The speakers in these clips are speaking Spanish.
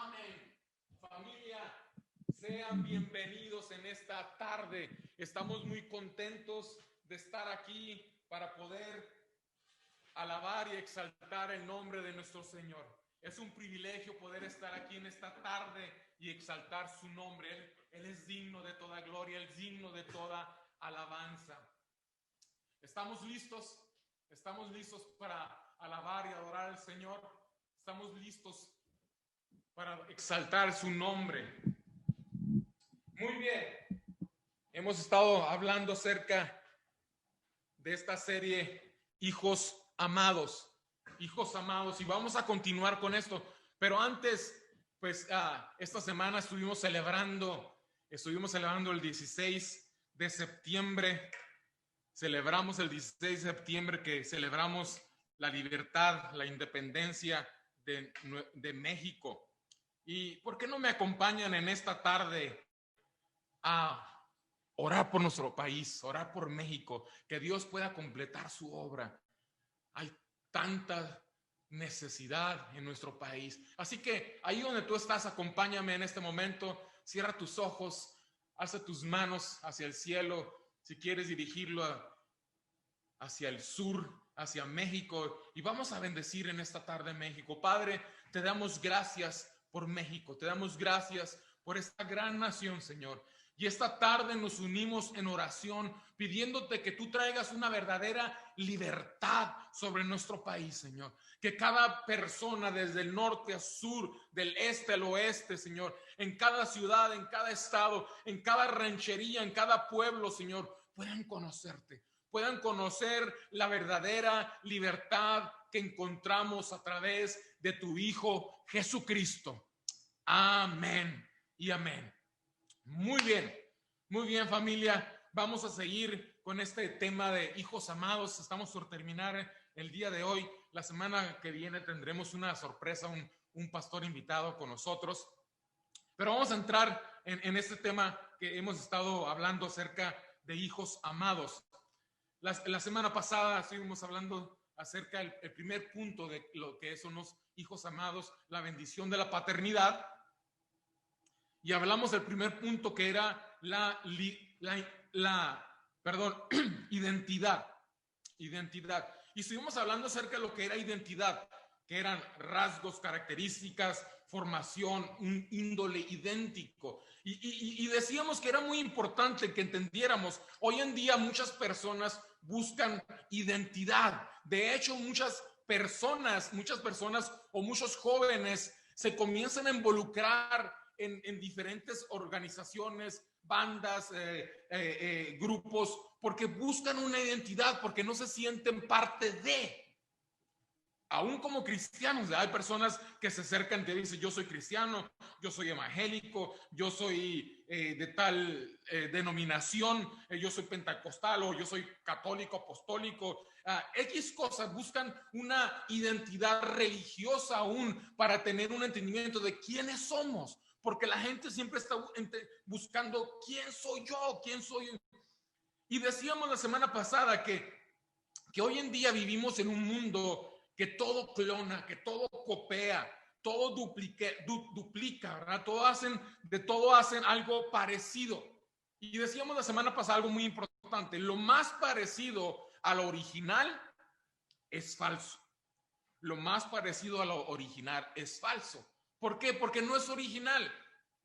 Amén. Familia, sean bienvenidos en esta tarde. Estamos muy contentos de estar aquí para poder alabar y exaltar el nombre de nuestro Señor. Es un privilegio poder estar aquí en esta tarde y exaltar su nombre. Él es digno de toda gloria, Él es digno de toda alabanza. ¿Estamos listos? ¿Estamos listos para alabar y adorar al Señor? ¿Estamos listos para exaltar su nombre? Muy bien. Hemos estado hablando acerca de esta serie Hijos Amados. Hijos amados, y vamos a continuar con esto. Pero antes, pues esta semana estuvimos celebrando el 16 de septiembre. Celebramos el 16 de septiembre que celebramos la libertad, la independencia de México. ¿Y por qué no me acompañan en esta tarde a orar por nuestro país, orar por México, que Dios pueda completar su obra? Hay tanta necesidad en nuestro país. Así que ahí donde tú estás, acompáñame en este momento. Cierra tus ojos, alza tus manos hacia el cielo. Si quieres dirigirlo hacia el sur, hacia México, y vamos a bendecir en esta tarde México. Padre, te damos gracias por México, te damos gracias por esta gran nación, Señor. Y esta tarde nos unimos en oración, pidiéndote que tú traigas una verdadera libertad sobre nuestro país, Señor. Que cada persona, desde el norte al sur, del este al oeste, Señor, en cada ciudad, en cada estado, en cada ranchería, en cada pueblo, Señor, puedan conocerte, puedan conocer la verdadera libertad que encontramos a través de tu Hijo Jesucristo. Amén y amén. Muy bien familia, vamos a seguir con este tema de hijos amados. Estamos por terminar el día de hoy. La semana que viene tendremos una sorpresa, un pastor invitado con nosotros. Pero vamos a entrar en este tema que hemos estado hablando acerca de hijos amados. La semana pasada estuvimos hablando acerca del primer punto de lo que son los hijos amados, la bendición de la paternidad. Y hablamos del primer punto, que era identidad. Y estuvimos hablando acerca de lo que era identidad, que eran rasgos, características, formación, un índole idéntico. Y decíamos que era muy importante que entendiéramos. Hoy en día muchas personas buscan identidad. De hecho, muchas personas o muchos jóvenes se comienzan a involucrar en diferentes organizaciones, bandas, grupos, porque buscan una identidad, porque no se sienten parte de. Aún como cristianos, hay personas que se acercan y te dicen: yo soy cristiano, yo soy evangélico, yo soy de tal denominación, yo soy pentecostal, o yo soy católico, apostólico. X cosas, buscan una identidad religiosa aún para tener un entendimiento de quiénes somos, porque la gente siempre está buscando quién soy yo, quién soy yo. Y decíamos la semana pasada que hoy en día vivimos en un mundo que todo clona, que todo copia, todo duplica, ¿verdad? De todo hacen algo parecido. Y decíamos la semana pasada algo muy importante: lo más parecido a lo original es falso. Lo más parecido a lo original es falso. ¿Por qué? Porque no es original.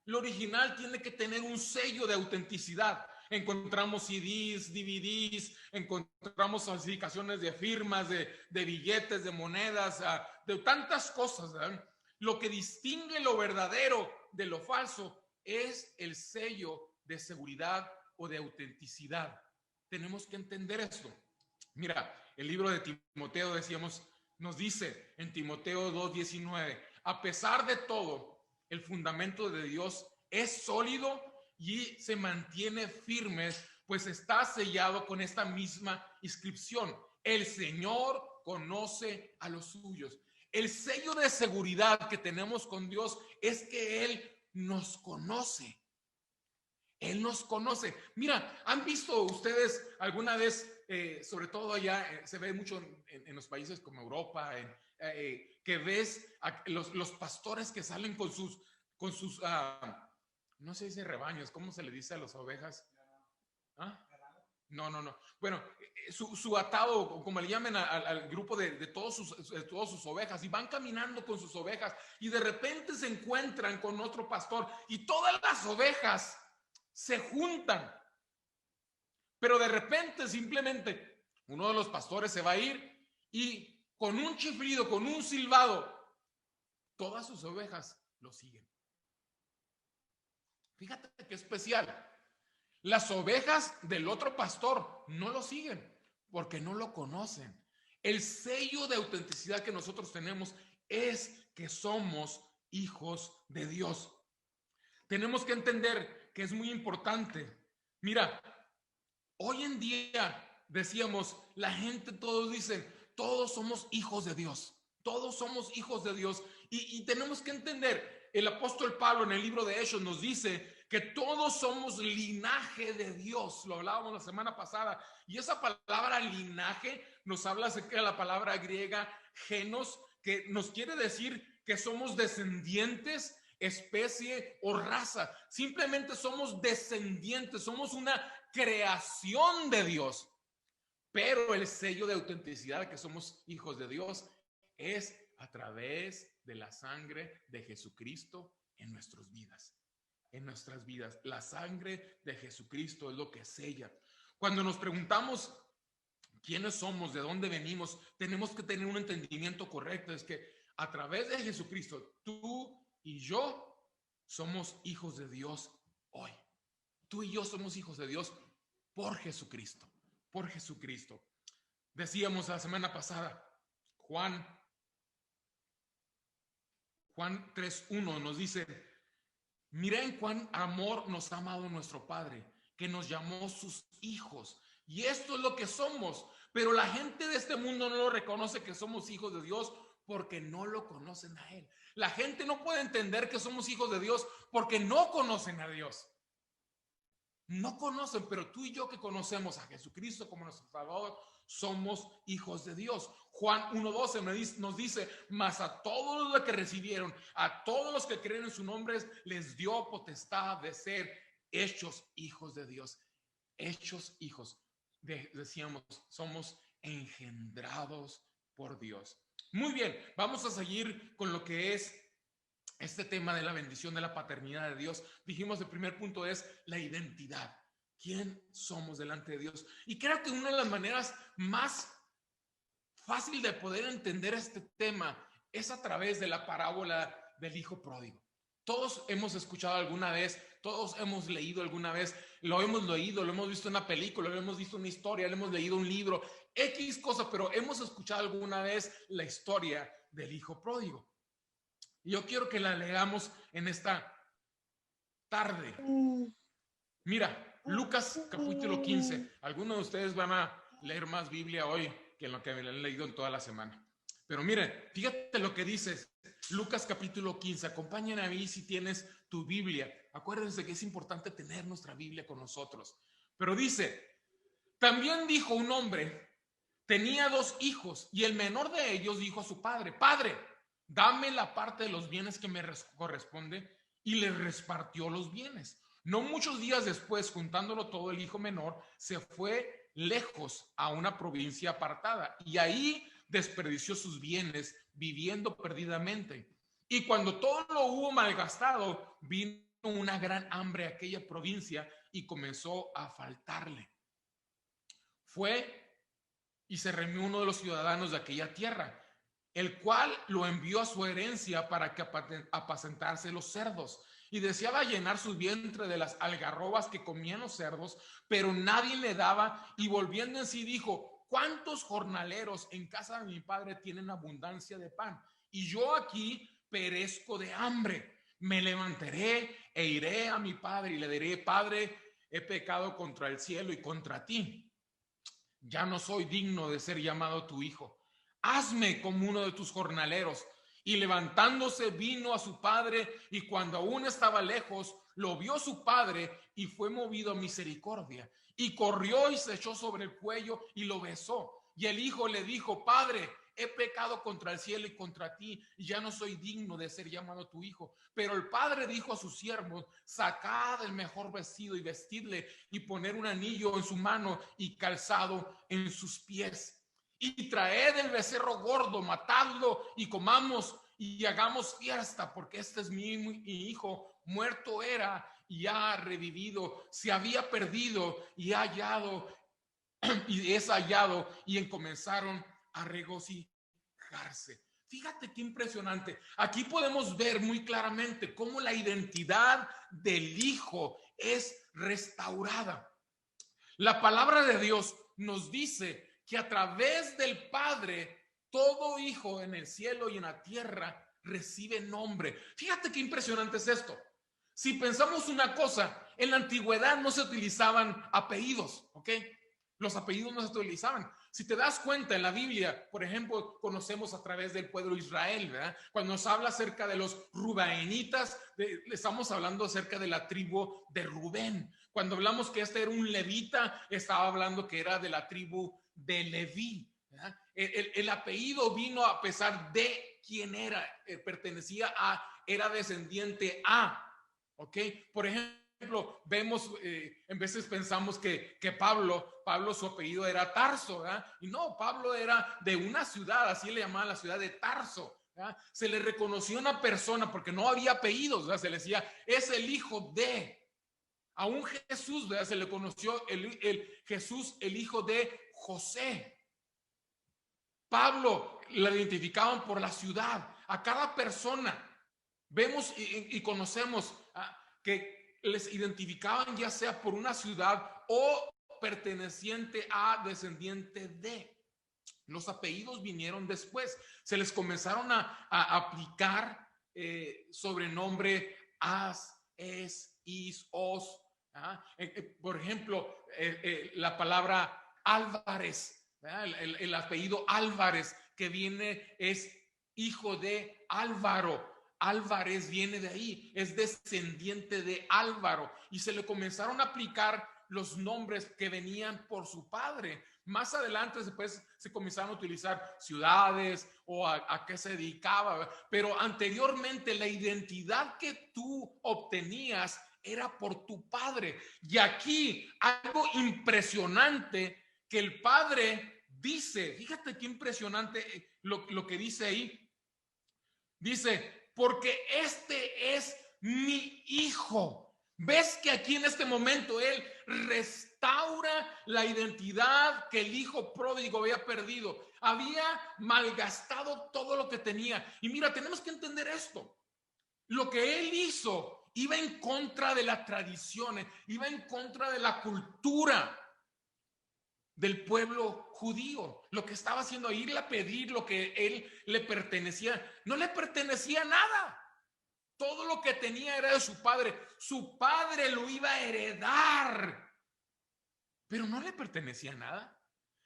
Lo original tiene que tener un sello de autenticidad. Encontramos CDs, DVDs, encontramos falsificaciones de firmas, de billetes, de monedas, de tantas cosas, ¿verdad? Lo que distingue lo verdadero de lo falso es el sello de seguridad o de autenticidad. Tenemos que entender esto. Mira, el libro de Timoteo, decíamos, nos dice en Timoteo 2:19, a pesar de todo, el fundamento de Dios es sólido y se mantiene firme, pues está sellado con esta misma inscripción: el Señor conoce a los suyos. El sello de seguridad que tenemos con Dios es que Él nos conoce. Él nos conoce. Mira, ¿han visto ustedes alguna vez, sobre todo allá, se ve mucho en los países como Europa, que ves a los pastores que salen con sus no sé si rebaños, ¿cómo se le dice a las ovejas? ¿Ah? No. Bueno, su atado, o como le llaman al grupo de todas sus ovejas, y van caminando con sus ovejas, y de repente se encuentran con otro pastor, y todas las ovejas se juntan. Pero de repente, simplemente, uno de los pastores se va a ir, y con un chiflido, con un silbado, todas sus ovejas lo siguen. Fíjate qué especial. Las ovejas del otro pastor no lo siguen porque no lo conocen. El sello de autenticidad que nosotros tenemos es que somos hijos de Dios. Tenemos que entender que es muy importante. Mira, hoy en día decíamos, la gente, todos dicen, todos somos hijos de Dios. Todos somos hijos de Dios. Y tenemos que entender, el apóstol Pablo en el libro de Hechos nos dice que todos somos linaje de Dios. Lo hablábamos la semana pasada. Y esa palabra linaje nos habla acerca de la palabra griega genos, que nos quiere decir que somos descendientes, especie o raza. Simplemente somos descendientes, somos una creación de Dios. Pero el sello de autenticidad de que somos hijos de Dios es a través de la sangre de Jesucristo en nuestras vidas. En nuestras vidas, la sangre de Jesucristo es lo que sella. Cuando nos preguntamos quiénes somos, de dónde venimos, tenemos que tener un entendimiento correcto. Es que a través de Jesucristo, tú y yo somos hijos de Dios hoy. Tú y yo somos hijos de Dios por Jesucristo. Por Jesucristo. Decíamos la semana pasada, Juan 3:1 nos dice: miren cuán amor nos ha amado nuestro Padre, que nos llamó sus hijos. Y esto es lo que somos. Pero la gente de este mundo no lo reconoce que somos hijos de Dios porque no lo conocen a Él. La gente no puede entender que somos hijos de Dios porque no conocen a Dios. No conocen, pero tú y yo que conocemos a Jesucristo como nuestro Salvador, somos hijos de Dios. Juan 1:12 nos dice, mas a todos los que recibieron, a todos los que creen en su nombre, les dio potestad de ser hechos hijos de Dios. Hechos hijos. Decíamos, somos engendrados por Dios. Muy bien, vamos a seguir con lo que es este tema de la bendición de la paternidad de Dios. Dijimos, el primer punto es la identidad. ¿Quién somos delante de Dios? Y creo que una de las maneras más fácil de poder entender este tema es a través de la parábola del hijo pródigo. Todos hemos escuchado alguna vez, todos hemos leído alguna vez, lo hemos visto en una película, lo hemos visto en una historia, lo hemos leído un libro, X cosas, pero hemos escuchado alguna vez la historia del hijo pródigo. Y yo quiero que la leamos en esta tarde. Mira, Lucas capítulo 15. Algunos de ustedes van a leer más Biblia hoy que en lo que han leído en toda la semana. Pero miren, fíjate lo que dice Lucas capítulo 15. Acompáñenme a mí si tienes tu Biblia. Acuérdense que es importante tener nuestra Biblia con nosotros. Pero dice, también dijo un hombre, tenía 2 hijos, y el menor de ellos dijo a su padre, Padre, dame la parte de los bienes que me corresponde, y le repartió los bienes. No muchos días después, juntándolo todo, el hijo menor se fue lejos a una provincia apartada y ahí desperdició sus bienes viviendo perdidamente. Y cuando todo lo hubo malgastado, vino una gran hambre a aquella provincia y comenzó a faltarle. Fue y se reunió uno de los ciudadanos de aquella tierra, el cual lo envió a su herencia para que apacentase los cerdos, y deseaba llenar su vientre de las algarrobas que comían los cerdos, pero nadie le daba, y volviendo en sí dijo, ¿cuántos jornaleros en casa de mi padre tienen abundancia de pan? Y yo aquí perezco de hambre. Me levantaré e iré a mi padre y le diré, Padre, he pecado contra el cielo y contra ti. Ya no soy digno de ser llamado tu hijo. Hazme como uno de tus jornaleros. Y levantándose vino a su padre, y cuando aún estaba lejos, lo vio su padre y fue movido a misericordia. Y corrió y se echó sobre el cuello y lo besó. Y el hijo le dijo: Padre, he pecado contra el cielo y contra ti, y ya no soy digno de ser llamado tu hijo. Pero el padre dijo a sus siervos: sacad el mejor vestido y vestidle, y poner un anillo en su mano y calzado en sus pies. Y traed el becerro gordo, matadlo y comamos y hagamos fiesta, porque este es mi hijo, muerto era y ha revivido, se había perdido y ha hallado, y es hallado, y comenzaron a regocijarse. Fíjate qué impresionante. Aquí podemos ver muy claramente cómo la identidad del hijo es restaurada. La palabra de Dios nos dice que a través del Padre, todo hijo en el cielo y en la tierra recibe nombre. Fíjate qué impresionante es esto. Si pensamos una cosa, en la antigüedad no se utilizaban apellidos, ¿ok? Los apellidos no se utilizaban. Si te das cuenta, en la Biblia, por ejemplo, conocemos a través del pueblo de Israel, ¿verdad? Cuando nos habla acerca de los rubaenitas, estamos hablando acerca de la tribu de Rubén. Cuando hablamos que este era un levita, estaba hablando que era de la tribu de Leví. El apellido vino a pesar de quién era, pertenecía a, era descendiente a, ¿ok? Por ejemplo, vemos, en veces pensamos que Pablo su apellido era Tarso, ¿verdad? Y no, Pablo era de una ciudad, así le llamaban la ciudad de Tarso, ¿verdad? Se le reconoció una persona porque no había apellidos, ¿verdad? Se le decía, es el hijo de. A un Jesús, ¿verdad? Se le conoció el Jesús, el hijo de José. Pablo lo identificaban por la ciudad. A cada persona vemos y conocemos que les identificaban ya sea por una ciudad o perteneciente a, descendiente de. Los apellidos vinieron después. Se les comenzaron a aplicar sobrenombre as, es, is, os. Por ejemplo, la palabra Álvarez, el apellido Álvarez que viene es hijo de Álvaro. Álvarez viene de ahí, es descendiente de Álvaro, y se le comenzaron a aplicar los nombres que venían por su padre. Más adelante después se comenzaron a utilizar ciudades o a qué se dedicaba, pero anteriormente la identidad que tú obtenías era por tu padre. Y aquí algo impresionante que el padre dice, fíjate qué impresionante lo que dice ahí. Dice, porque este es mi hijo. ¿Ves que aquí en este momento él restaura la identidad que el hijo pródigo había perdido? Había malgastado todo lo que tenía. Y mira, tenemos que entender esto. Lo que él hizo iba en contra de las tradiciones, iba en contra de la cultura del pueblo judío. Lo que estaba haciendo, irle a pedir lo que él le pertenecía, no le pertenecía nada. Todo lo que tenía era de su padre. Su padre lo iba a heredar, pero no le pertenecía nada.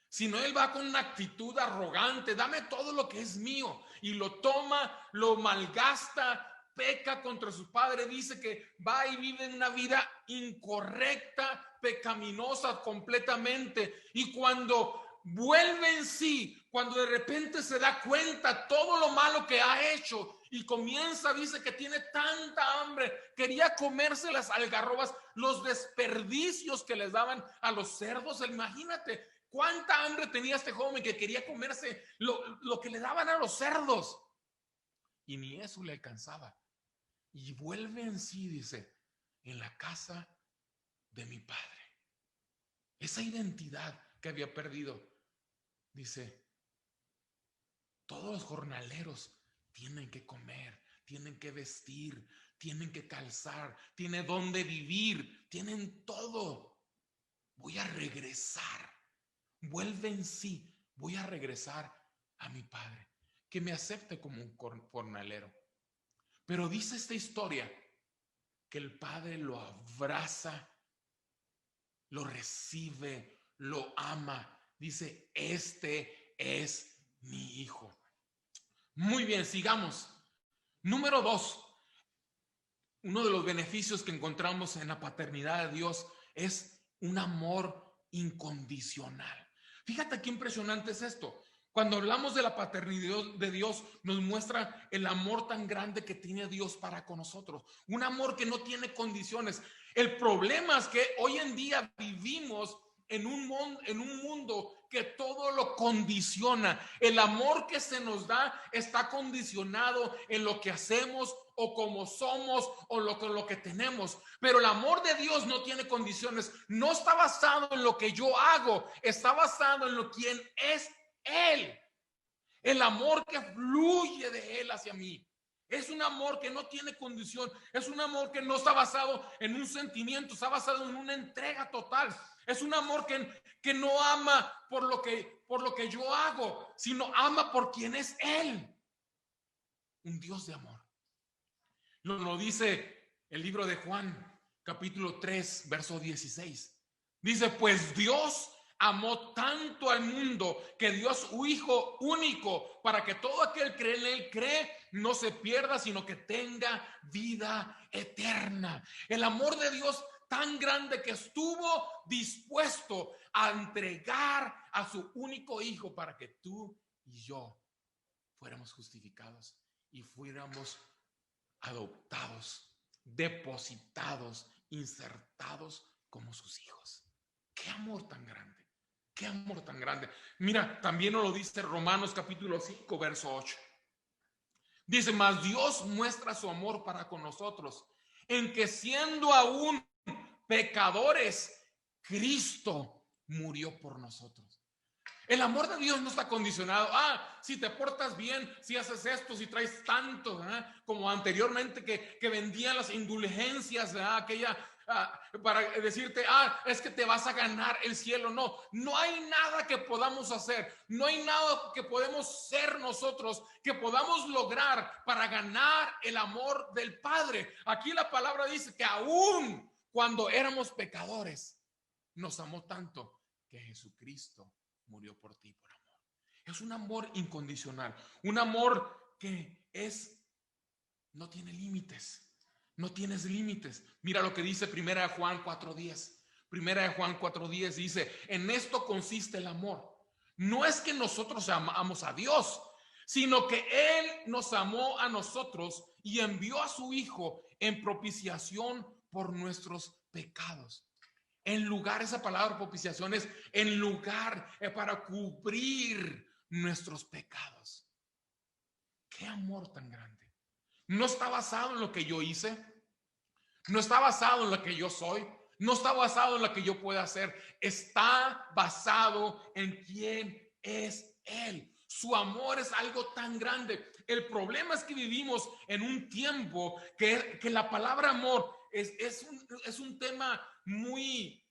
Sino él va con una actitud arrogante, dame todo lo que es mío, y lo toma, lo malgasta, peca contra su padre, dice que va y vive una vida incorrecta, pecaminosa completamente, y cuando vuelve en sí, cuando de repente se da cuenta todo lo malo que ha hecho y comienza, dice que tiene tanta hambre, quería comerse las algarrobas, los desperdicios que les daban a los cerdos. Imagínate cuánta hambre tenía este joven que quería comerse lo que le daban a los cerdos, y ni eso le alcanzaba. Y vuelve en sí, dice, en la casa de mi padre. Esa identidad que había perdido, dice, todos los jornaleros tienen que comer, tienen que vestir, tienen que calzar, tienen dónde vivir, tienen todo. Voy a regresar. Vuelve en sí, voy a regresar a mi padre, que me acepte como un jornalero. Pero dice esta historia que el padre lo abraza, lo recibe, lo ama. Dice, este es mi hijo. Muy bien, sigamos. Número 2. uno de los beneficios que encontramos en la paternidad de Dios es un amor incondicional. Fíjate qué impresionante es esto. Cuando hablamos de la paternidad de Dios, nos muestra el amor tan grande que tiene Dios para con nosotros. Un amor que no tiene condiciones. El problema es que hoy en día vivimos en un mundo que todo lo condiciona. El amor que se nos da está condicionado en lo que hacemos o como somos o lo que tenemos. Pero el amor de Dios no tiene condiciones. No está basado en lo que yo hago, está basado en lo quien es Él. El amor que fluye de Él hacia mí. Es un amor que no tiene condición. Es un amor que no está basado en un sentimiento, está basado en una entrega total. Es un amor que no ama por lo que yo hago, sino ama por quien es Él. Un Dios de amor. Lo dice el libro de Juan, capítulo 3, verso 16. Dice, pues Dios amó tanto al mundo que dio a su Hijo único para que todo aquel que en Él cree no se pierda, sino que tenga vida eterna. El amor de Dios tan grande que estuvo dispuesto a entregar a su único Hijo para que tú y yo fuéramos justificados y fuéramos adoptados, depositados, insertados como sus hijos. ¡Qué amor tan grande! ¡Qué amor tan grande! Mira, también nos lo dice Romanos capítulo 5, verso 8. Dice, mas Dios muestra su amor para con nosotros, en que siendo aún pecadores, Cristo murió por nosotros. El amor de Dios no está condicionado. Si te portas bien, si haces esto, si traes tanto, como anteriormente que vendían las indulgencias, aquella para decirte, es que te vas a ganar el cielo. No, no hay nada que podamos hacer, no hay nada que podemos ser nosotros, que podamos lograr para ganar el amor del Padre. Aquí la palabra dice que aún cuando éramos pecadores, nos amó tanto que Jesucristo murió por ti por amor. Es un amor incondicional, un amor que no tiene límites. No tienes límites. Mira lo que dice Primera de Juan 4:10. Primera de Juan 4:10 dice, en esto consiste el amor. No es que nosotros amamos a Dios, sino que Él nos amó a nosotros y envió a su Hijo en propiciación por nuestros pecados. En lugar, esa palabra propiciación es en lugar, para cubrir nuestros pecados. Qué amor tan grande. No está basado en lo que yo hice, no está basado en lo que yo soy, no está basado en lo que yo pueda hacer, está basado en quién es Él. Su amor es algo tan grande. El problema es que vivimos en un tiempo que la palabra amor es un tema muy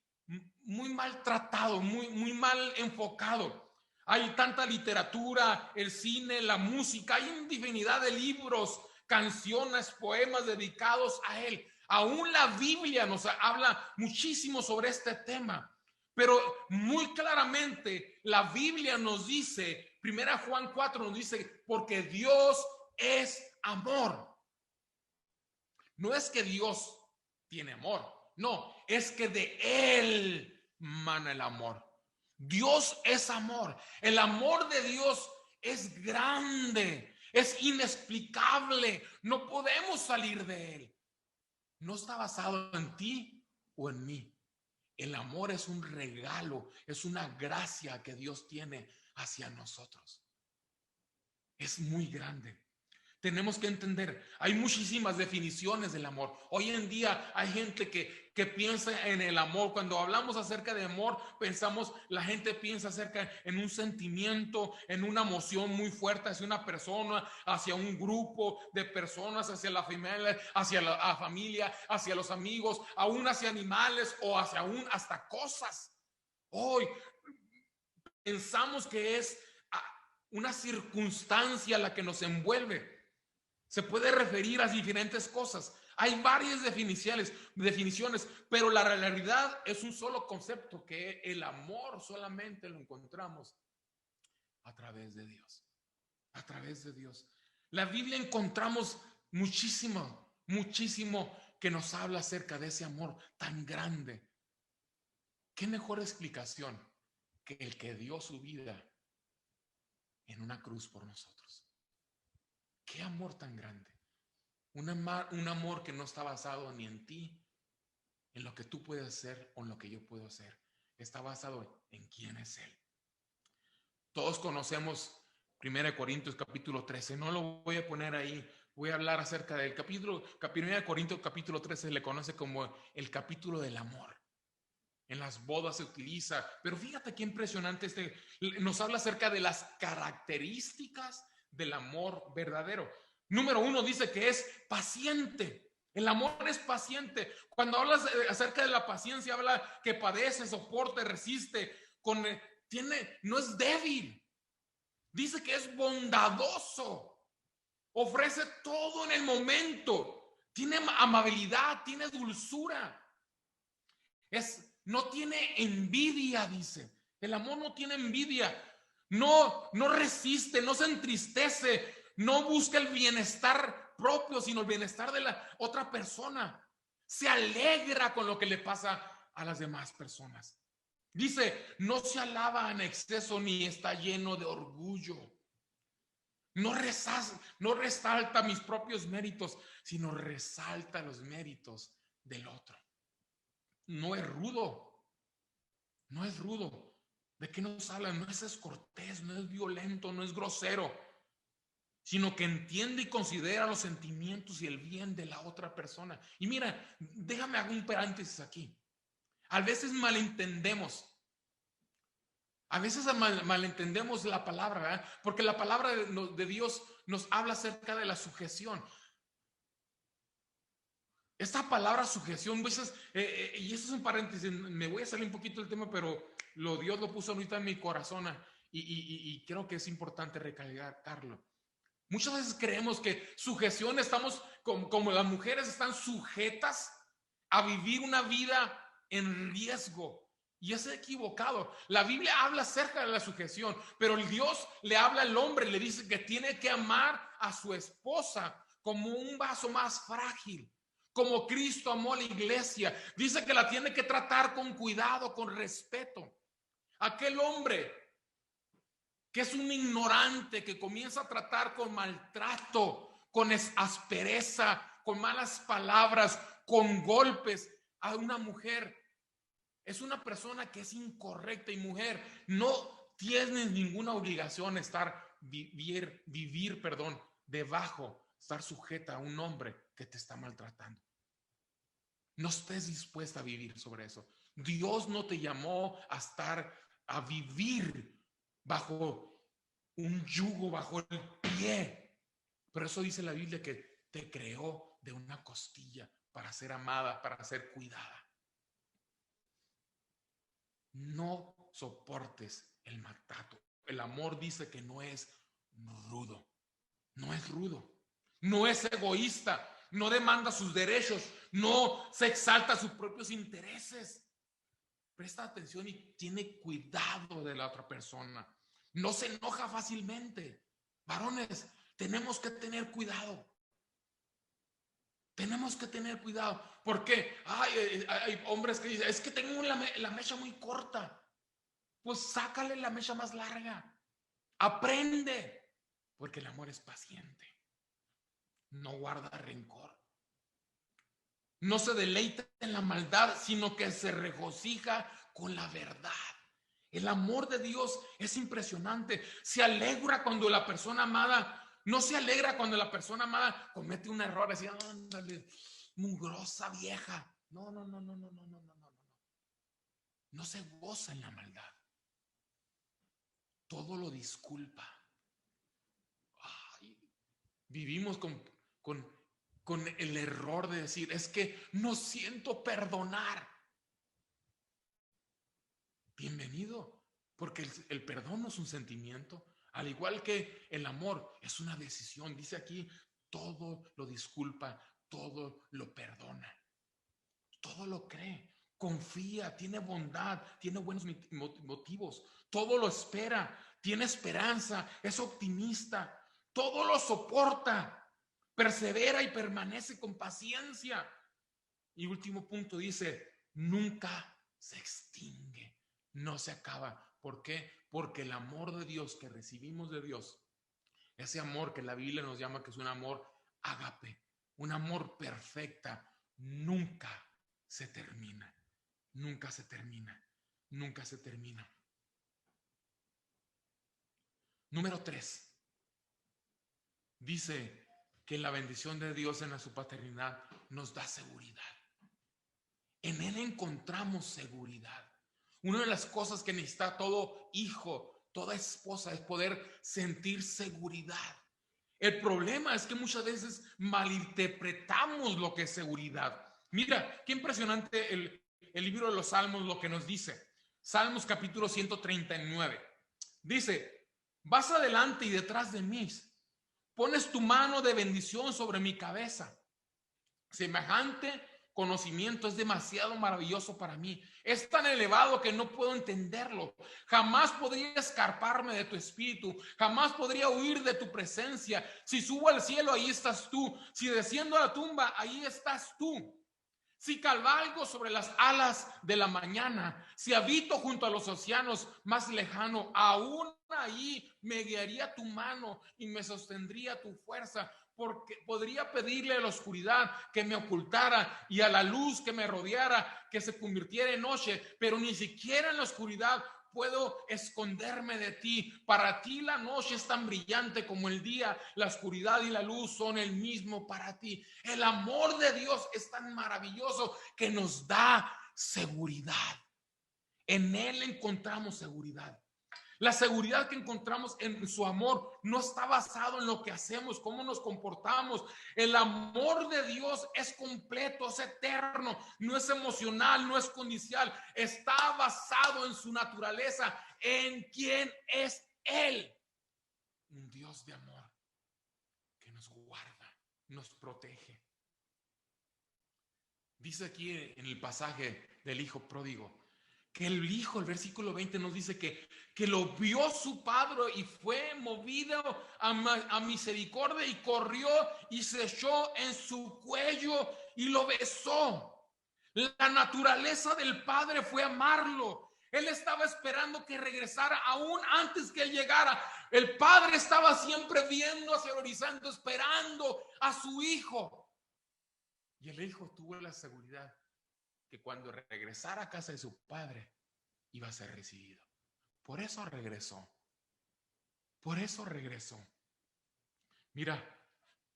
mal tratado, muy mal enfocado. Hay tanta literatura, el cine, la música, hay una infinidad de libros, canciones, poemas dedicados a Él. Aún la Biblia nos habla muchísimo sobre este tema, pero muy claramente la Biblia nos dice, Primera Juan 4 nos dice, porque Dios es amor. No es que Dios tiene amor, no, es que de Él mana el amor. Dios es amor. El amor de Dios es grande, es inexplicable. No podemos salir de Él. No está basado en ti o en mí. El amor es un regalo, es una gracia que Dios tiene hacia nosotros. Es muy grande. Tenemos que entender, hay muchísimas definiciones del amor. Hoy en día hay gente que piensa en el amor. Cuando hablamos acerca de amor, la gente piensa acerca en un sentimiento, en una emoción muy fuerte hacia una persona, hacia un grupo de personas, hacia la familia, hacia los amigos, aún hacia animales o hasta cosas. Hoy pensamos que es una circunstancia la que nos envuelve. Se puede referir a diferentes cosas. Hay varias definiciones, pero la realidad es un solo concepto, que el amor solamente lo encontramos a través de Dios. A través de Dios. La Biblia encontramos muchísimo. muchísimo que nos habla acerca de ese amor tan grande. ¿Qué mejor explicación que el que dio su vida en una cruz por nosotros? ¿Qué amor tan grande? Un amor que no está basado ni en ti, en lo que tú puedes hacer o en lo que yo puedo hacer. Está basado en quién es Él. Todos conocemos 1 Corintios capítulo 13. No lo voy a poner ahí. Voy a hablar acerca del capítulo. 1 Corintios capítulo 13 se le conoce como el capítulo del amor. En las bodas se utiliza. Pero fíjate qué impresionante nos habla acerca de las características del amor verdadero. Número 1 dice que es paciente. El amor es paciente. Cuando hablas acerca de la paciencia, habla que padece, soporta, resiste, no es débil. Dice que es bondadoso. Ofrece todo en el momento. Tiene amabilidad, tiene dulzura. No tiene envidia, dice. El amor no tiene envidia. No resiste, no se entristece, no busca el bienestar propio, sino el bienestar de la otra persona. Se alegra con lo que le pasa a las demás personas. Dice, no se alaba en exceso ni está lleno de orgullo. No resalta mis propios méritos, sino resalta los méritos del otro. No es rudo. No es rudo. ¿De qué nos habla? No es descortés, no es violento, no es grosero, sino que entiende y considera los sentimientos y el bien de la otra persona. Y mira, déjame hacer un paréntesis aquí. A veces malentendemos. A veces malentendemos la palabra, ¿verdad? Porque la palabra de Dios nos habla acerca de la sujeción. Esta palabra sujeción, pues, y esto es un paréntesis, me voy a salir un poquito del tema, pero Dios lo puso ahorita en mi corazón y creo que es importante recalcarlo. Muchas veces creemos que sujeción estamos, como las mujeres están sujetas a vivir una vida en riesgo. Y es equivocado. La Biblia habla acerca de la sujeción, pero el Dios le habla al hombre, le dice que tiene que amar a su esposa como un vaso más frágil. Como Cristo amó a la iglesia. Dice que la tiene que tratar con cuidado, con respeto. Aquel hombre que es un ignorante, que comienza a tratar con maltrato, con aspereza, con malas palabras, con golpes a una mujer, es una persona que es incorrecta. Y mujer, no tienes ninguna obligación de vivir, estar sujeta a un hombre que te está maltratando. No estés dispuesta a vivir sobre eso. Dios no te llamó a vivir bajo un yugo, bajo el pie. Pero eso dice la Biblia, que te creó de una costilla para ser amada, para ser cuidada. No soportes el maltrato. El amor dice que no es rudo. No es rudo. No es egoísta. No demanda sus derechos. No se exalta sus propios intereses. Presta atención y tiene cuidado de la otra persona. No se enoja fácilmente. Varones, tenemos que tener cuidado. Tenemos que tener cuidado. Porque hay hombres que dicen, es que tengo la mecha muy corta. Pues sácale la mecha más larga. Aprende. Porque el amor es paciente. No guarda rencor. No se deleita en la maldad, sino que se regocija con la verdad. El amor de Dios es impresionante. Se alegra cuando la persona amada, no se alegra cuando la persona amada comete un error, así, ándale, mugrosa vieja. No. No se goza en la maldad. Todo lo disculpa. Vivimos con el error de decir, es que no siento perdonar. Bienvenido, porque el perdón no es un sentimiento, al igual que el amor es una decisión. Dice aquí, todo lo disculpa, todo lo perdona, todo lo cree, confía, tiene bondad, tiene buenos motivos, todo lo espera, tiene esperanza, es optimista, todo lo soporta. persevera y permanece con paciencia. Y último punto dice, nunca se extingue, no se acaba. ¿Por qué? Porque el amor de Dios que recibimos de Dios, ese amor que la Biblia nos llama que es un amor ágape, un amor perfecta, nunca se termina, nunca se termina, nunca se termina. Número 3, dice que la bendición de Dios en su paternidad nos da seguridad. En Él encontramos seguridad. Una de las cosas que necesita todo hijo, toda esposa, es poder sentir seguridad. El problema es que muchas veces malinterpretamos lo que es seguridad. Mira, qué impresionante el libro de los Salmos lo que nos dice. Salmos capítulo 139. Dice, vas adelante y detrás de mí, pones tu mano de bendición sobre mi cabeza. Semejante conocimiento es demasiado maravilloso para mí. Es tan elevado que no puedo entenderlo. Jamás podría escaparme de tu espíritu. Jamás podría huir de tu presencia. Si subo al cielo, ahí estás tú. Si desciendo a la tumba, ahí estás tú. Si cabalgo sobre las alas de la mañana, si habito junto a los océanos más lejanos, aún ahí me guiaría tu mano y me sostendría tu fuerza. Porque podría pedirle a la oscuridad que me ocultara y a la luz que me rodeara, que se convirtiera en noche, pero ni siquiera en la oscuridad puedo esconderme de ti. Para ti la noche es tan brillante como el día, la oscuridad y la luz son el mismo para ti. El amor de Dios es tan maravilloso que nos da seguridad. En Él encontramos seguridad. La seguridad que encontramos en su amor no está basado en lo que hacemos, cómo nos comportamos. El amor de Dios es completo, es eterno, no es emocional, no es condicional. Está basado en su naturaleza, en quién es Él. Un Dios de amor que nos guarda, nos protege. Dice aquí en el pasaje del hijo pródigo, que el hijo, el versículo 20 nos dice que lo vio su padre y fue movido a misericordia y corrió y se echó en su cuello y lo besó. La naturaleza del padre fue amarlo. Él estaba esperando que regresara aún antes que él llegara. El padre estaba siempre viendo hacia el horizonte, esperando a su hijo. Y el hijo tuvo la seguridad que cuando regresara a casa de su padre iba a ser recibido. Por eso regresó. Por eso regresó. Mira,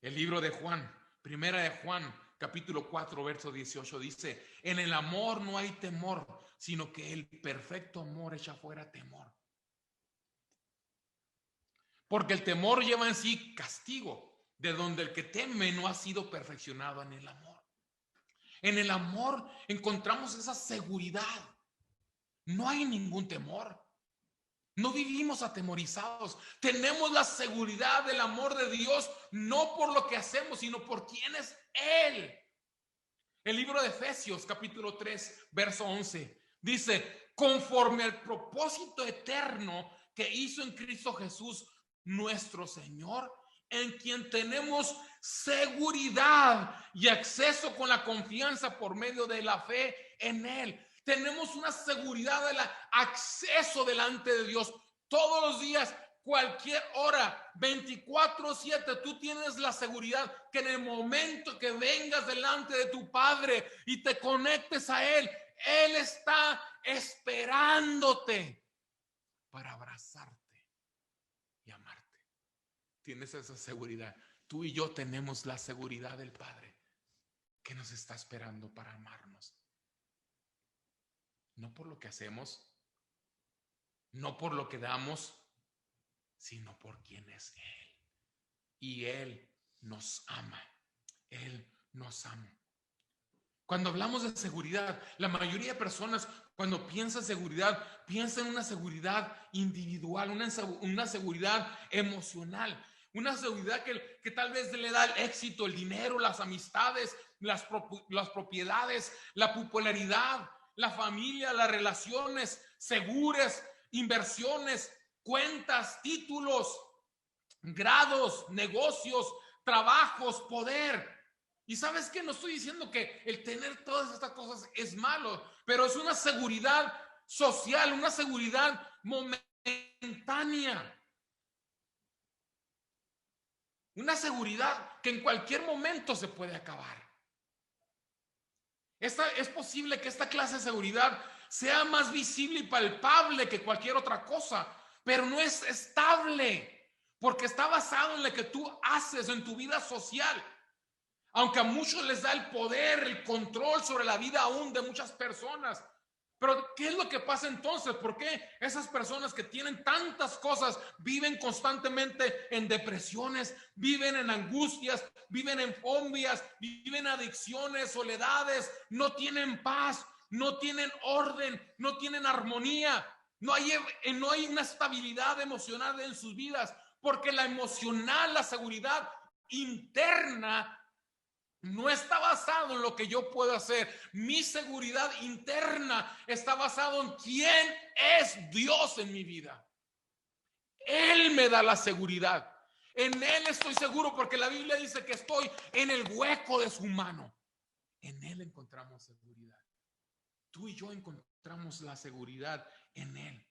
el libro de Juan, primera de Juan, capítulo 4, verso 18 dice, en el amor no hay temor, sino que el perfecto amor echa fuera temor. Porque el temor lleva en sí castigo, de donde el que teme no ha sido perfeccionado en el amor. En el amor encontramos esa seguridad. No hay ningún temor. No vivimos atemorizados. Tenemos la seguridad del amor de Dios, no por lo que hacemos, sino por quién es Él. El libro de Efesios, capítulo 3, verso 11, dice, conforme al propósito eterno que hizo en Cristo Jesús, nuestro Señor, en quien tenemos seguridad y acceso con la confianza por medio de la fe en Él. Tenemos una seguridad del acceso delante de Dios todos los días, cualquier hora, 24/7. Tú tienes la seguridad que en el momento que vengas delante de tu Padre y te conectes a Él, Él está esperándote para abrazarte y amarte. Tienes esa seguridad. Tú y yo tenemos la seguridad del Padre que nos está esperando para amarnos. No por lo que hacemos, no por lo que damos, sino por quién es Él. Y Él nos ama. Él nos ama. Cuando hablamos de seguridad, la mayoría de personas cuando piensa en seguridad, piensa en una seguridad individual, una seguridad emocional, una seguridad que tal vez le da el éxito, el dinero, las amistades, las propiedades, la popularidad, la familia, las relaciones seguras, inversiones, cuentas, títulos, grados, negocios, trabajos, poder. Y sabes que no estoy diciendo que el tener todas estas cosas es malo, pero es una seguridad social, una seguridad momentánea. Una seguridad que en cualquier momento se puede acabar. Es posible que esta clase de seguridad sea más visible y palpable que cualquier otra cosa, pero no es estable, porque está basado en lo que tú haces en tu vida social. Aunque a muchos les da el poder, el control sobre la vida aún de muchas personas. Pero ¿qué es lo que pasa entonces? ¿Por qué esas personas que tienen tantas cosas viven constantemente en depresiones, viven en angustias, viven en fobias, viven adicciones, soledades, no tienen paz, no tienen orden, no tienen armonía, no hay una estabilidad emocional en sus vidas? Porque la emocional, la seguridad interna no está basado en lo que yo puedo hacer. Mi seguridad interna está basado en quién es Dios en mi vida. Él me da la seguridad. En Él estoy seguro porque la Biblia dice que estoy en el hueco de su mano. En Él encontramos seguridad. Tú y yo encontramos la seguridad en Él.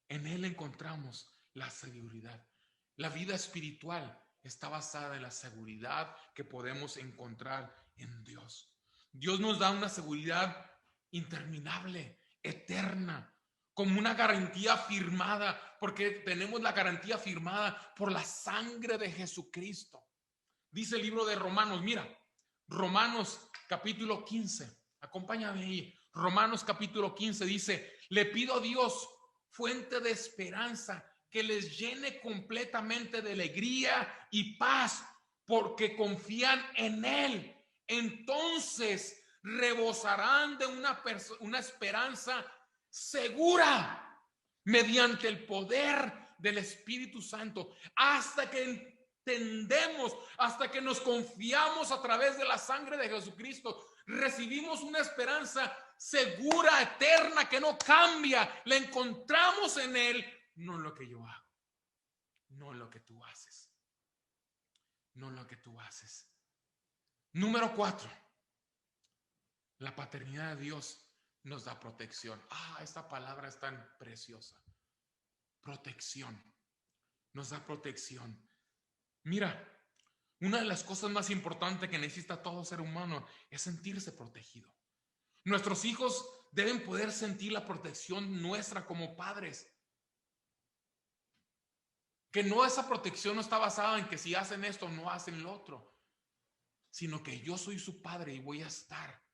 En Él encontramos la seguridad. La vida espiritual está basada en la seguridad que podemos encontrar en Dios. Dios nos da una seguridad interminable, eterna, como una garantía firmada, porque tenemos la garantía firmada por la sangre de Jesucristo. Dice el libro de Romanos, mira, Romanos capítulo 15, acompáñame ahí. Romanos capítulo 15 dice: le pido a Dios, fuente de esperanza, que les llene completamente de alegría y paz, porque confían en Él. Entonces rebosarán de una esperanza segura mediante el poder del Espíritu Santo, hasta que entendemos, hasta que nos confiamos a través de la sangre de Jesucristo. Recibimos una esperanza segura, eterna, que no cambia. La encontramos en Él. No en lo que yo hago, no en lo que tú haces, no en lo que tú haces. Número 4, la paternidad de Dios nos da protección. Esta palabra es tan preciosa. Protección, nos da protección. Mira, una de las cosas más importantes que necesita todo ser humano es sentirse protegido. Nuestros hijos deben poder sentir la protección nuestra como padres. Que no, esa protección no está basada en que si hacen esto no hacen lo otro, sino que yo soy su padre y voy a estar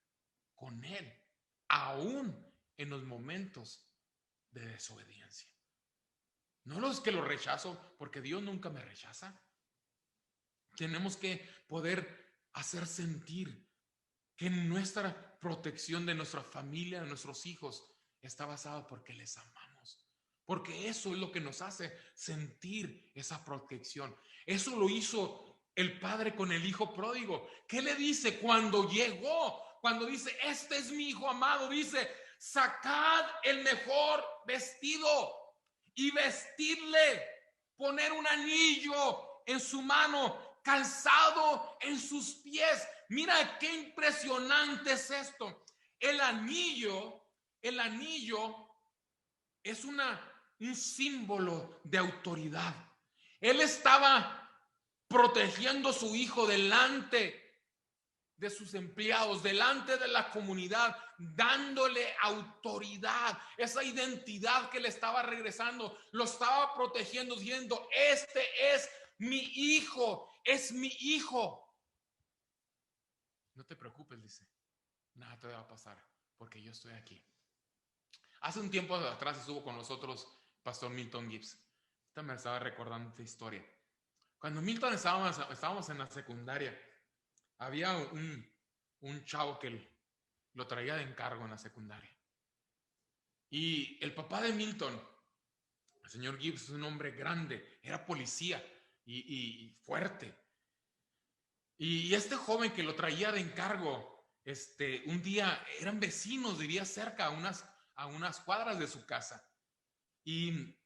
con él, aún en los momentos de desobediencia. No los que lo rechazo, porque Dios nunca me rechaza. Tenemos que poder hacer sentir que nuestra protección de nuestra familia, de nuestros hijos, está basada porque les amamos. Porque eso es lo que nos hace sentir esa protección. Eso lo hizo el padre con el hijo pródigo. ¿Qué le dice cuando llegó? Cuando dice, este es mi hijo amado, dice, sacad el mejor vestido y vestidle, poner un anillo en su mano, calzado en sus pies. Mira qué impresionante es esto. El anillo es un símbolo de autoridad. Él estaba protegiendo a su hijo delante de sus empleados, delante de la comunidad, dándole autoridad, esa identidad que le estaba regresando, lo estaba protegiendo, diciendo, este es mi hijo, es mi hijo. No te preocupes, dice, nada te va a pasar, porque yo estoy aquí. Hace un tiempo atrás estuvo con nosotros Pastor Milton Gibbs. Me estaba recordando esta historia. Cuando Milton estábamos en la secundaria, había un chavo que lo traía de encargo en la secundaria. Y el papá de Milton, el señor Gibbs, es un hombre grande, era policía y fuerte. Y este joven que lo traía de encargo, un día eran vecinos, diría cerca, a unas cuadras de su casa. Y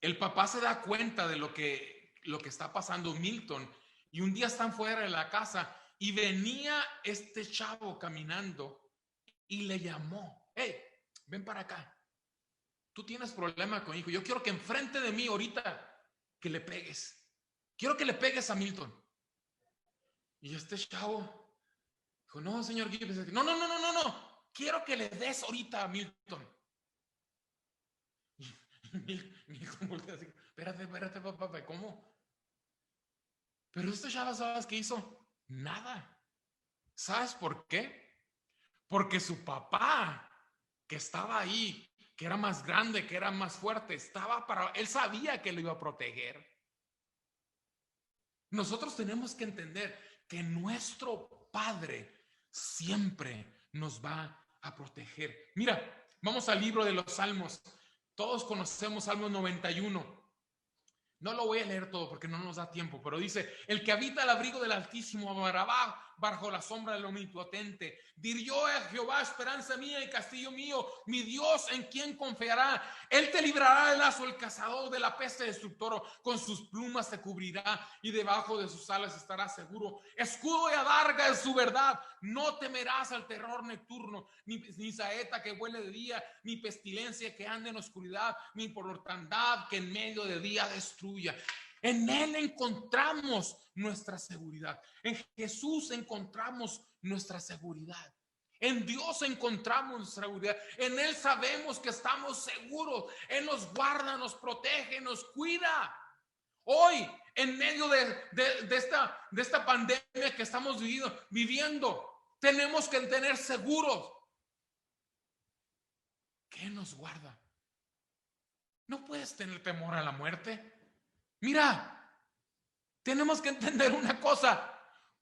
el papá se da cuenta de lo que lo que está pasando Milton. Y un día están fuera de la casa y venía este chavo caminando y le llamó: hey, ven para acá. Tú tienes problema con hijo. Yo quiero que enfrente de mí ahorita que le pegues. Quiero que le pegues a Milton. Y este chavo dijo: no, señor Gibbs. No. Quiero que le des ahorita a Milton. Y mi hijo voltea así: espérate, papá, ¿cómo? Pero este chavo, ¿sabes qué hizo? Nada. ¿Sabes por qué? Porque su papá, que estaba ahí, que era más grande, que era más fuerte, él sabía que lo iba a proteger. Nosotros tenemos que entender que nuestro Padre siempre nos va a proteger. Mira, vamos al libro de los Salmos. Todos conocemos Salmo 91. No lo voy a leer todo porque no nos da tiempo, pero dice: el que habita al abrigo del Altísimo morará bajo la sombra del Omnipotente. Diré a Jehová, esperanza mía y castillo mío, mi Dios en quien confiará. Él te librará del lazo del cazador, de la peste destructora. Con sus plumas te cubrirá y debajo de sus alas estarás seguro. Escudo y adarga es su verdad. No temerás al terror nocturno, ni saeta que vuele de día, ni pestilencia que ande en oscuridad, ni por mortandad que en medio de día destruya. En Él encontramos nuestra seguridad. En Jesús encontramos nuestra seguridad. En Dios encontramos nuestra seguridad. En Él sabemos que estamos seguros. Él nos guarda, nos protege, nos cuida. Hoy, en medio de esta pandemia que estamos viviendo, tenemos que tener seguros. ¿Qué nos guarda? No puedes tener temor a la muerte. Mira, tenemos que entender una cosa: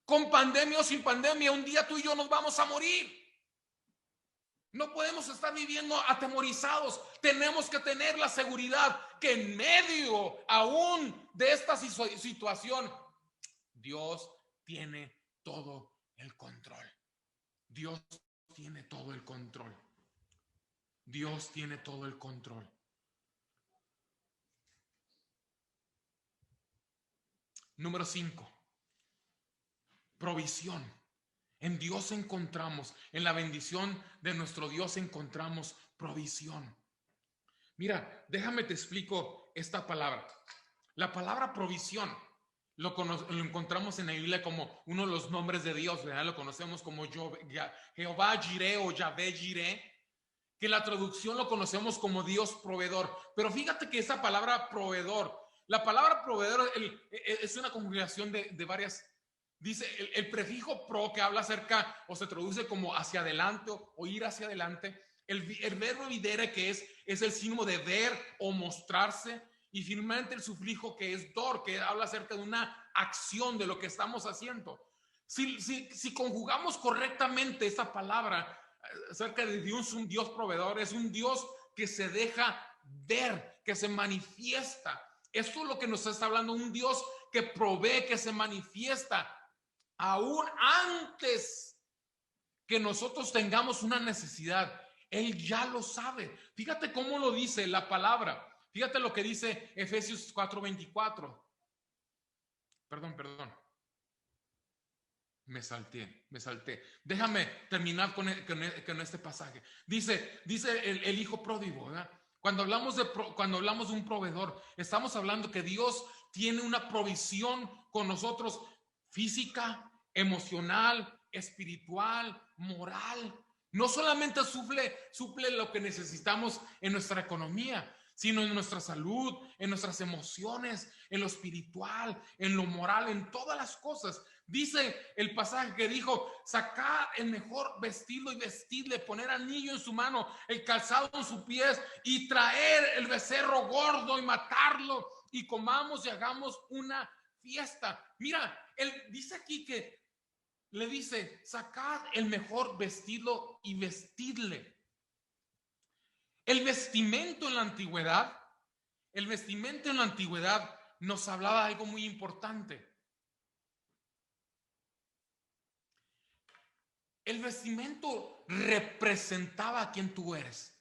con pandemia o sin pandemia, un día tú y yo nos vamos a morir. No podemos estar viviendo atemorizados. Tenemos que tener la seguridad que en medio aún de esta situación, Dios tiene todo el control. Dios tiene todo el control. Dios tiene todo el control. Número 5. Provisión. En Dios encontramos, en la bendición de nuestro Dios encontramos provisión. Mira, déjame te explico esta palabra. La palabra provisión lo encontramos en la Biblia como uno de los nombres de Dios, ¿verdad? Lo conocemos como Jehová Jireh o Yahvé Jireh, que la traducción lo conocemos como Dios proveedor. Pero fíjate que esa palabra proveedor, la palabra proveedor es una conjugación de varias. Dice el prefijo pro, que habla acerca o se traduce como hacia adelante o ir hacia adelante. El verbo videre, que es el sinónimo de ver o mostrarse. Y finalmente el sufijo, que es dor, que habla acerca de una acción, de lo que estamos haciendo. Si conjugamos correctamente esa palabra acerca de Dios, un Dios proveedor, es un Dios que se deja ver, que se manifiesta. Esto es lo que nos está hablando: un Dios que provee, que se manifiesta aún antes que nosotros tengamos una necesidad. Él ya lo sabe. Fíjate cómo lo dice la palabra. Fíjate lo que dice Efesios 4:24. Perdón. Me salté. Déjame terminar con este pasaje. Dice el hijo pródigo, ¿verdad? Cuando hablamos de un proveedor, estamos hablando que Dios tiene una provisión con nosotros: física, emocional, espiritual, moral. No solamente suple lo que necesitamos en nuestra economía, sino en nuestra salud, en nuestras emociones, en lo espiritual, en lo moral, en todas las cosas. Dice el pasaje que dijo: sacad el mejor vestido y vestidle, poner anillo en su mano, el calzado en sus pies, y traer el becerro gordo y matarlo, y comamos y hagamos una fiesta. Mira, él dice aquí que le dice: sacad el mejor vestido y vestidle. El vestimento en la antigüedad nos hablaba de algo muy importante. El vestimento representaba a quien tú eres.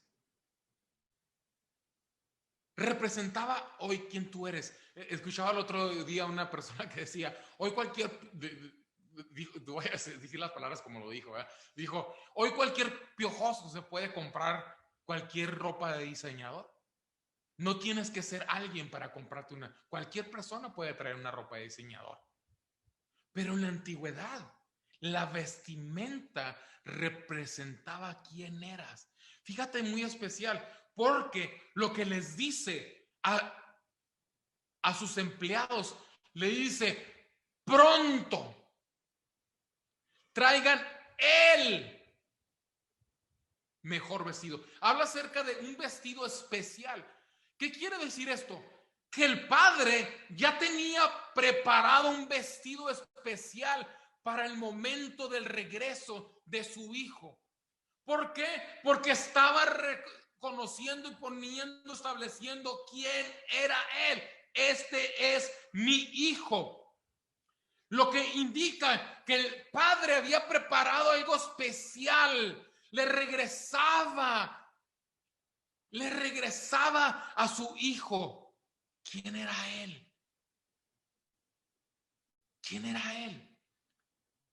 representaba hoy quién tú eres. Escuchaba el otro día una persona que decía, hoy cualquier, voy a decir las palabras como lo dijo, ¿verdad? Dijo, hoy cualquier piojoso se puede comprar cualquier ropa de diseñador. No tienes que ser alguien para comprarte una. Cualquier persona puede traer una ropa de diseñador. Pero en la antigüedad, la vestimenta representaba quién eras. Fíjate, muy especial, porque lo que les dice a sus empleados, le dice, pronto, traigan el mejor vestido. Habla acerca de un vestido especial. ¿Qué quiere decir esto? Que el padre ya tenía preparado un vestido especial para el momento del regreso de su hijo. ¿Por qué? Porque estaba reconociendo y estableciendo quién era él. Este es mi hijo. Lo que indica que el padre había preparado algo especial. Le regresaba a su hijo. ¿Quién era él? ¿Quién era él?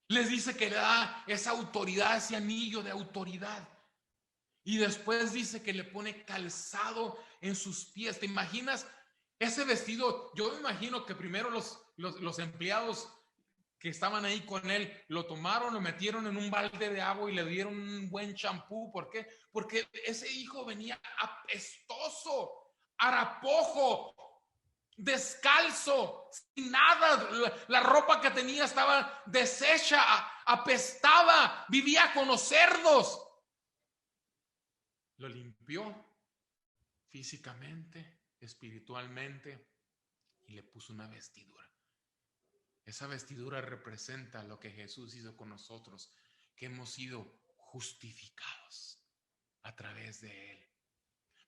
Les dice que le da esa autoridad, ese anillo de autoridad. Y después dice que le pone calzado en sus pies. ¿Te imaginas ese vestido? Yo me imagino que primero los empleados que estaban ahí con él lo tomaron, lo metieron en un balde de agua y le dieron un buen champú. ¿Por qué? Porque ese hijo venía apestoso, harapojo, descalzo, sin nada. La ropa que tenía estaba deshecha, apestaba, vivía con los cerdos. Lo limpió físicamente, espiritualmente y le puso una vestidura. Esa vestidura representa lo que Jesús hizo con nosotros, que hemos sido justificados a través de él.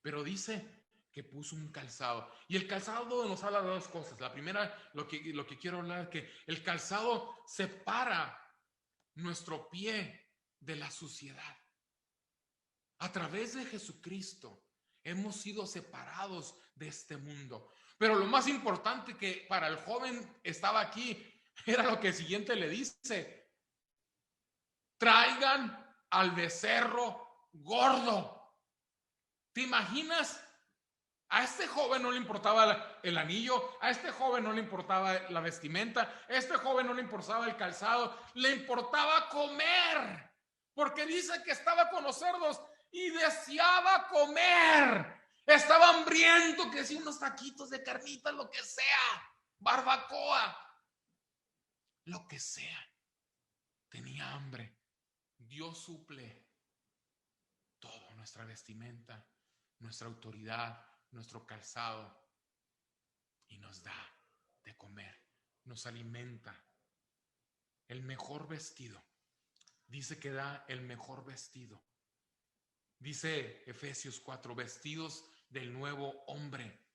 Pero dice que puso un calzado. Y el calzado nos habla de dos cosas. La primera, lo que quiero hablar es que el calzado separa nuestro pie de la suciedad. A través de Jesucristo hemos sido separados de este mundo. Pero lo más importante que para el joven estaba aquí era lo que el siguiente le dice: traigan al becerro gordo. ¿Te imaginas? A este joven no le importaba el anillo, a este joven no le importaba la vestimenta, a este joven no le importaba el calzado, le importaba comer, porque dice que estaba con los cerdos y deseaba comer. Estaba hambriento, que decía unos taquitos de carnita, lo que sea, barbacoa, lo que sea. Tenía hambre. Dios suple todo, nuestra vestimenta, nuestra autoridad, nuestro calzado, y nos da de comer, nos alimenta. El mejor vestido, dice que da el mejor vestido. Dice Efesios 4, vestidos del nuevo hombre,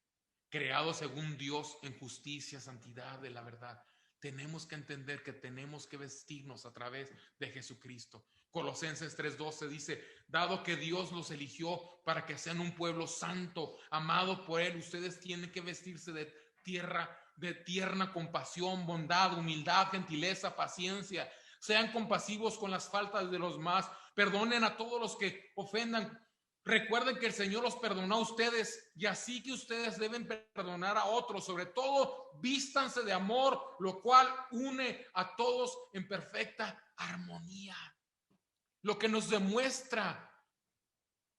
creado según Dios en justicia, santidad de la verdad. Tenemos que entender que tenemos que vestirnos a través de Jesucristo. Colosenses 3:12 dice: dado que Dios los eligió para que sean un pueblo santo, amado por él, ustedes tienen que vestirse de tierna compasión, bondad, humildad, gentileza, paciencia. Sean compasivos con las faltas de los demás, perdonen a todos los que ofendan. Recuerden que el Señor los perdonó a ustedes, y así que ustedes deben perdonar a otros. Sobre todo, vístanse de amor, lo cual une a todos en perfecta armonía. Lo que nos demuestra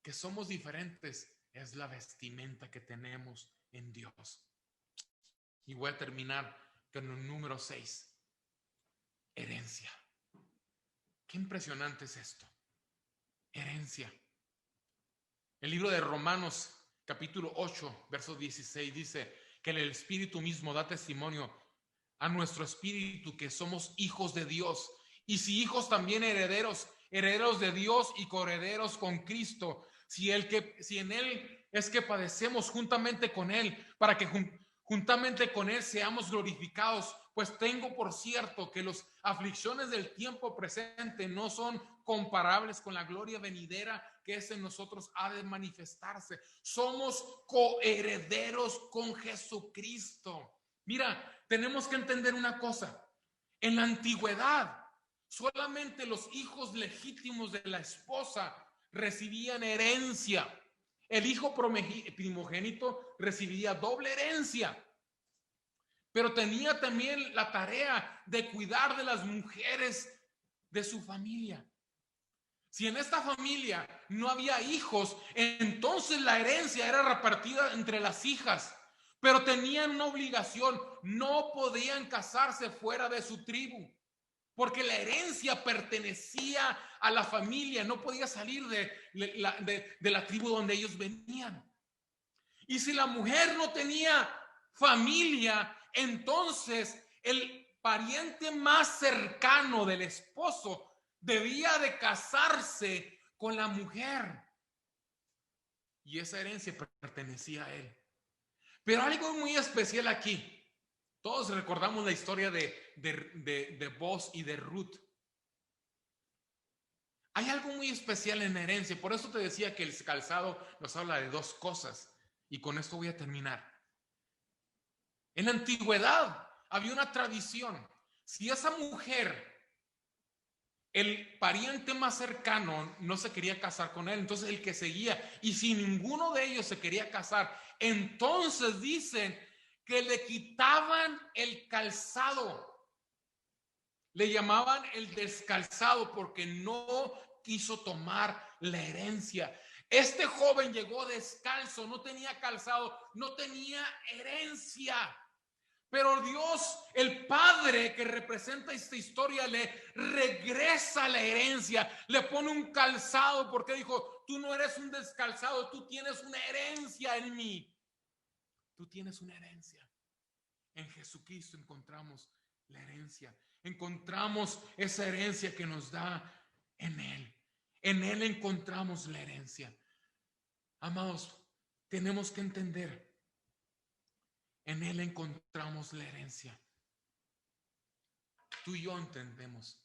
que somos diferentes es la vestimenta que tenemos en Dios. Y voy a terminar con el número 6. Herencia. Qué impresionante es esto. Herencia. El libro de Romanos, capítulo 8, verso 16, dice que el Espíritu mismo da testimonio a nuestro espíritu que somos hijos de Dios. Y si hijos, también herederos de Dios y coherederos con Cristo. Si en Él es que padecemos juntamente con Él, para que juntamente con Él seamos glorificados. Pues tengo por cierto que las aflicciones del tiempo presente no son comparables con la gloria venidera que es en nosotros ha de manifestarse. Somos coherederos con Jesucristo. Mira, tenemos que entender una cosa. En la antigüedad, solamente los hijos legítimos de la esposa recibían herencia. El hijo primogénito recibía doble herencia, pero tenía también la tarea de cuidar de las mujeres de su familia. Si en esta familia no había hijos, entonces la herencia era repartida entre las hijas, pero tenían una obligación: no podían casarse fuera de su tribu, porque la herencia pertenecía a la familia, no podía salir de la tribu donde ellos venían. Y si la mujer no tenía familia, entonces el pariente más cercano del esposo debía de casarse con la mujer, y esa herencia pertenecía a él. Pero algo muy especial aquí. Todos recordamos la historia de Boaz y de Ruth. Hay algo muy especial en la herencia. Por eso te decía que el calzado nos habla de dos cosas. Y con esto voy a terminar. En la antigüedad había una tradición. Si esa mujer, el pariente más cercano, no se quería casar con él, entonces el que seguía, y si ninguno de ellos se quería casar, entonces dicen que le quitaban el calzado. Le llamaban el descalzado porque no quiso tomar la herencia. Este joven llegó descalzo, no tenía calzado, no tenía herencia. Pero Dios, el Padre que representa esta historia, le regresa la herencia, le pone un calzado porque dijo: tú no eres un descalzado, tú tienes una herencia en mí. Tú tienes una herencia. En Jesucristo encontramos la herencia. Encontramos esa herencia que nos da en Él. En Él encontramos la herencia. Amados, tenemos que entender. En Él encontramos la herencia. Tú y yo entendemos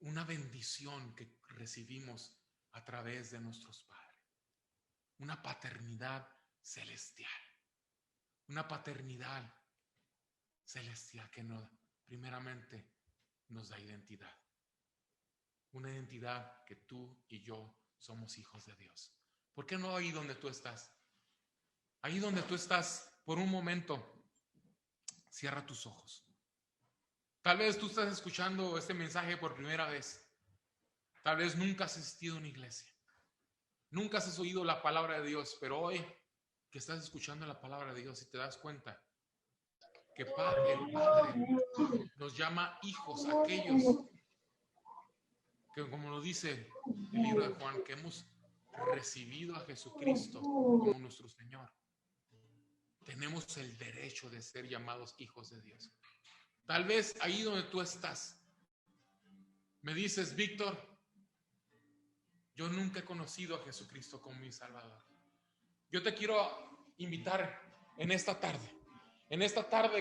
una bendición que recibimos a través de nuestros padres. Una paternidad celestial. Una paternidad celestial que primeramente nos da identidad. Una identidad que tú y yo somos hijos de Dios. ¿Por qué no ahí donde tú estás? Ahí donde tú estás, por un momento, cierra tus ojos. Tal vez tú estás escuchando este mensaje por primera vez. Tal vez nunca has asistido a una iglesia. Nunca has oído la palabra de Dios, pero hoy que estás escuchando la palabra de Dios y te das cuenta que el Padre nos llama hijos, aquellos que, como lo dice el libro de Juan, que hemos recibido a Jesucristo como nuestro Señor. Tenemos el derecho de ser llamados hijos de Dios. Tal vez ahí donde tú estás, me dices: Víctor, yo nunca he conocido a Jesucristo como mi Salvador. Yo te quiero invitar en esta tarde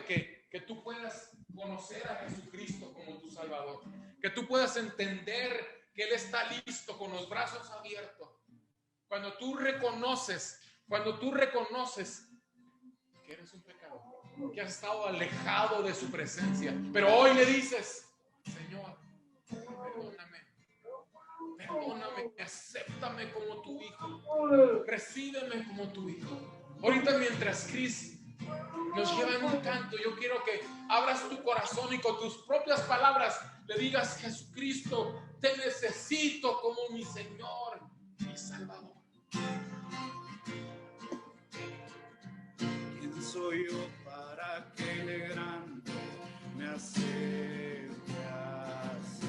que tú puedas conocer a Jesucristo como tu Salvador, que tú puedas entender que Él está listo con los brazos abiertos. Cuando tú reconoces que eres un pecador, que has estado alejado de su presencia, pero hoy le dices: Señor, perdóname, acéptame como tu hijo, recíbeme como tu hijo. Ahorita mientras Chris nos lleva en un canto, yo quiero que abras tu corazón y con tus propias palabras le digas: Jesucristo, te necesito como mi Señor, mi Salvador. ¿Quién soy yo para que de grande me acepte así?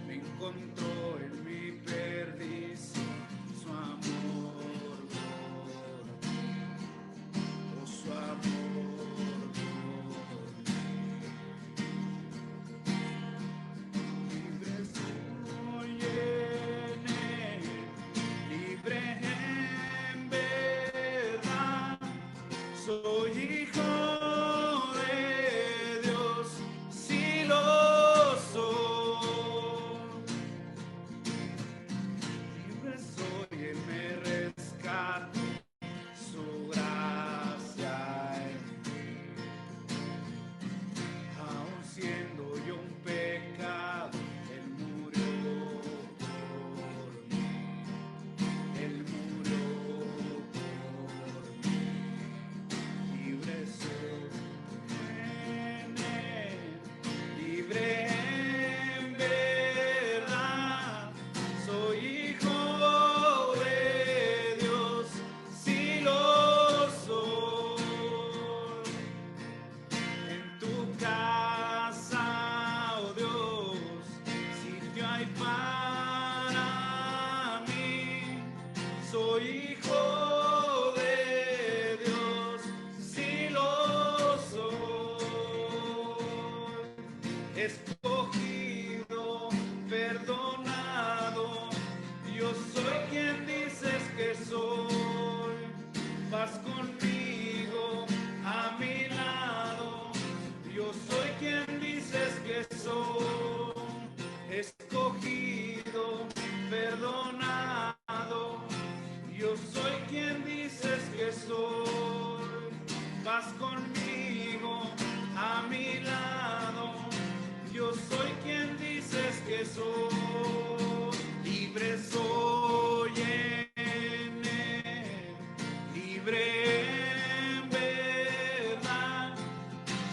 Me encontró en mi perdición su amor por mí, oh, su amor por mí. Libre soy en él, libre en verdad, soy hijo de Dios, si lo soy. hijo de Dios, sí lo soy. Escogido, perdonado, yo soy quien dices que soy. Vas conmigo a mi lado, yo soy quien dices que soy. Escogido, perdonado, yo soy quien dices que soy. Vas conmigo a mi lado, yo soy quien dices que soy. Libre soy en él, libre en verdad.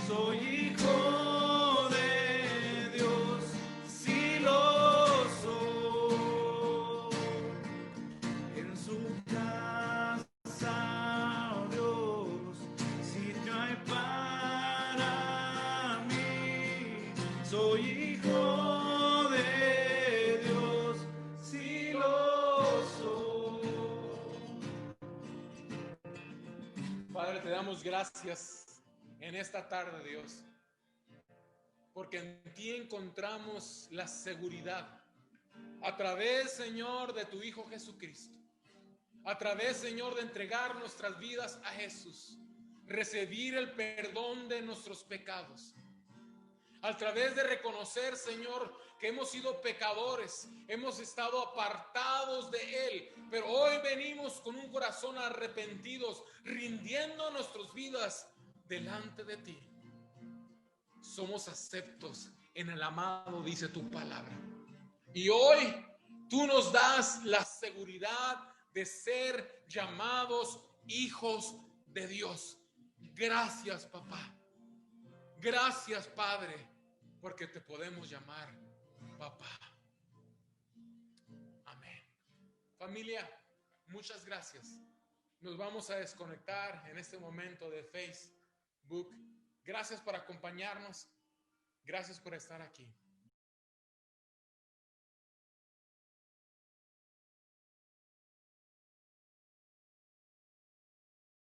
Soy hijo de Dios, sí lo soy. En su casa, oh Dios, sitio hay para mí. Soy hijo de Dios, sí lo soy. Padre, te damos gracias en esta tarde, Dios, porque en ti encontramos la seguridad a través, Señor, de tu Hijo Jesucristo, a través, Señor, de entregar nuestras vidas a Jesús, recibir el perdón de nuestros pecados, a través de reconocer, Señor, que hemos sido pecadores, hemos estado apartados de Él, pero hoy venimos con un corazón arrepentidos, rindiendo nuestras vidas delante de ti. Somos aceptos en el amado, dice tu palabra. Y hoy tú nos das la seguridad de ser llamados hijos de Dios. Gracias, papá. Gracias, Padre, porque te podemos llamar papá. Amén. Familia, muchas gracias. Nos vamos a desconectar en este momento de Facebook. Gracias por acompañarnos. Gracias por estar aquí.